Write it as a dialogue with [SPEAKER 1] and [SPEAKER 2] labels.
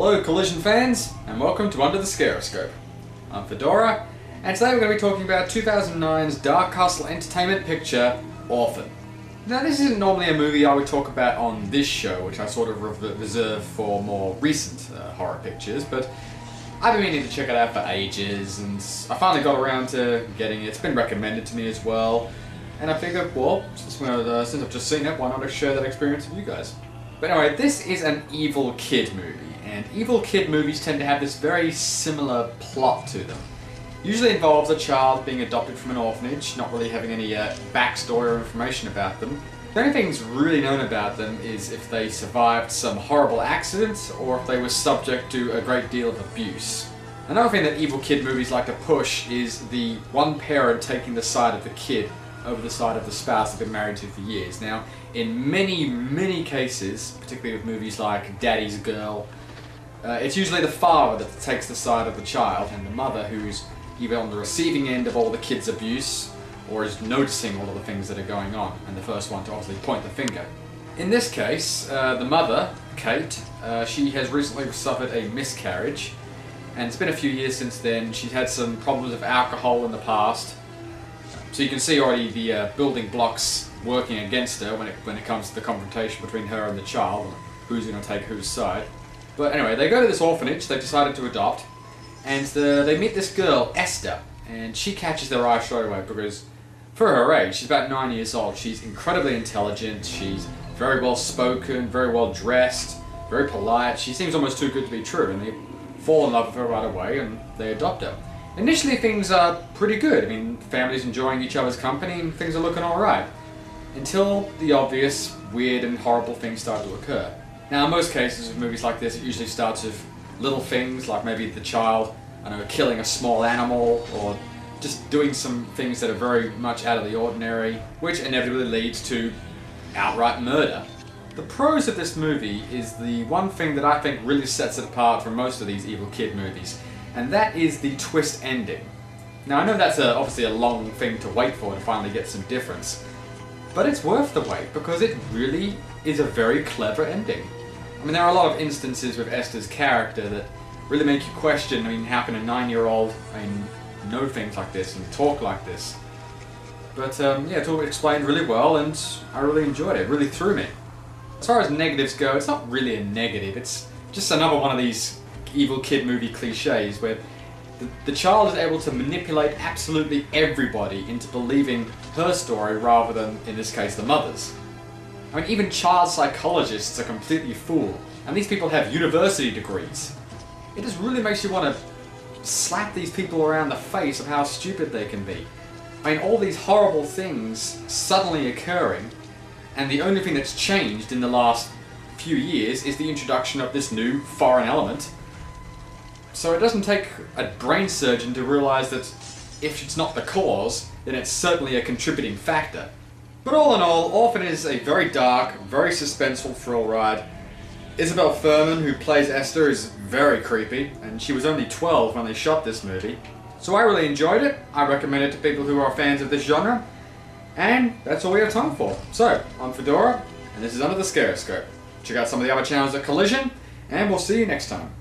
[SPEAKER 1] Hello Collision fans, and welcome to Under the Scaroscope. I'm Fedora, and today we're going to be talking about 2009's Dark Castle Entertainment picture, Orphan. Now this isn't normally a movie I would talk about on this show, which I sort of reserve for more recent horror pictures, but I've been meaning to check it out for ages, and I finally got around to getting it. It's been recommended to me as well, and I figured, well, since I've just seen it, why not share that experience with you guys? But anyway, this is an evil kid movie, and evil kid movies tend to have this very similar plot to them. Usually involves a child being adopted from an orphanage, not really having any backstory or information about them. The only things really known about them is if they survived some horrible accident, or if they were subject to a great deal of abuse. Another thing that evil kid movies like to push is the one parent taking the side of the kid over the side of the spouse they've been married to for years. Now, in many cases, particularly with movies like Daddy's Girl, it's usually the father that takes the side of the child, and the mother who's either on the receiving end of all the kid's abuse, or is noticing all of the things that are going on, and the first one to obviously point the finger. In this case, the mother, Kate, she has recently suffered a miscarriage, and it's been a few years since then. She's had some problems with alcohol in the past, so you can see already the building blocks working against her when it comes to the confrontation between her and the child, and who's going to take whose side. But anyway, they go to this orphanage they've decided to adopt, and they meet this girl, Esther, and she catches their eye straight away because for her age, she's about 9 years old, she's incredibly intelligent, she's very well spoken, very well dressed, very polite. She seems almost too good to be true, and they fall in love with her right away and they adopt her. Initially things are pretty good. I mean, families enjoying each other's company and things are looking alright. Until the obvious, weird and horrible things start to occur. Now in most cases with movies like this, it usually starts with little things like maybe the child, killing a small animal, or just doing some things that are very much out of the ordinary, which inevitably leads to outright murder. The pros of this movie is the one thing that I think really sets it apart from most of these evil kid movies, and that is the twist ending. Now I know that's obviously a long thing to wait for to finally get some difference, but it's worth the wait because it really is a very clever ending. I mean, there are a lot of instances with Esther's character that really make you question, how can a 9-year-old know things like this and talk like this? But it's all explained really well, and I really enjoyed it. It really threw me. As far as negatives go, it's not really a negative. It's just another one of these evil kid movie cliches where the child is able to manipulate absolutely everybody into believing her story rather than, in this case, the mother's. Even child psychologists are completely fooled, and these people have university degrees. It just really makes you want to slap these people around the face of how stupid they can be. All these horrible things suddenly occurring, and the only thing that's changed in the last few years is the introduction of this new foreign element. So it doesn't take a brain surgeon to realise that if it's not the cause, then it's certainly a contributing factor. But all in all, Orphan is a very dark, very suspenseful thrill ride. Isabel Fuhrman, who plays Esther, is very creepy, and she was only 12 when they shot this movie. So I really enjoyed it. I recommend it to people who are fans of this genre. And that's all we have time for. So, I'm Fedora, and this is Under the Scaroscope. Check out some of the other channels at Collision, and we'll see you next time.